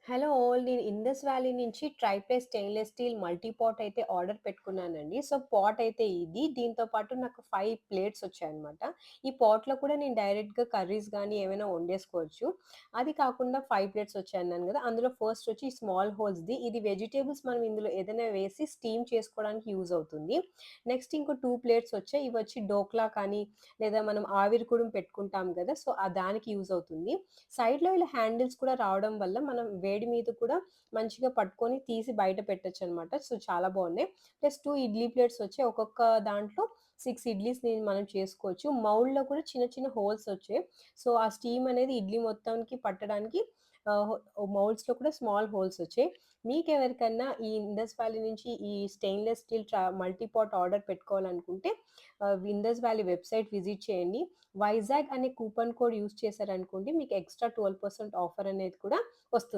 Hello all. నేను Indus Valley నుంచి triply stainless steel multi pot అయితే ఆర్డర్ పెట్టుకున్నానండి. సో, పాట్ అయితే ఇది. దీంతో పాటు నాకు 5 ప్లేట్స్ వచ్చాయన్నమాట. ఈ పాట్‌లో కూడా నేను డైరెక్ట్‌గా కర్రీస్ గానీ ఏమైనా వండేసుకోవచ్చు. అది కాకుండా 5 ప్లేట్స్ వచ్చాయన్నాను గదా! అందులో ఫస్ట్ వచ్చి స్మాల్ హోల్స్‌ది. ఇది వెజిటబుల్స్ మనం ఇందులో ఏదైనా వేసి స్టీమ్ చేసుకోవడానికి యూజ్ అవుతుంది. నెక్స్ట్ ఇంకో 2 ప్లేట్స్ వచ్చాయి. ఇవొచ్చి డోక్లా కానీ లేదా మనం ఆవిరి కుడుం పెట్టుకుంటాం గదా! సో, దానికి యూజ్ అవుతుంది. సైడ్‌లో ఇలా హ్యాండిల్స్ కూడా రావడం వల్ల మనం వేడి మీద కూడా మంచిగా పట్టుకొని తీసి బయట పెట్టొచ్చనమాట. సో, చాలా బావున్నాయి. ప్లస్ 2 ఇడ్లీ ప్లేట్స్ వచ్చాయి. ఒక్కొక్క దాంట్లో 6 ఇడ్లీస్‌ని మనం చేసుకోవచ్చు. మౌల్డ్‌లో కూడా చిన్న చిన్న హోల్స్ వచ్చాయి. సో, ఆ స్టీమ్ అనేది ఇడ్లీ మొత్తానికి పట్టడానికి ఆహ్, మౌల్డ్స్‌లో కూడా స్మాల్ హోల్స్ వచ్చాయి. మీకెవరికన్నా ఈ ఇండస్ వ్యాలీ నుంచి ఈ stainless steel multi pot order పెట్టుకోవాలనుకుంటే ఇండస్ వ్యాలీ వెబ్‌సైట్ విజిట్ చేయండి. వైజాగ్ అనే కూపన్ కోడ్ యూజ్ చేశారనుకోండి మీకు ఎక్స్‌ట్రా 12% ఆఫర్ అనేది కూడా వస్తుంది.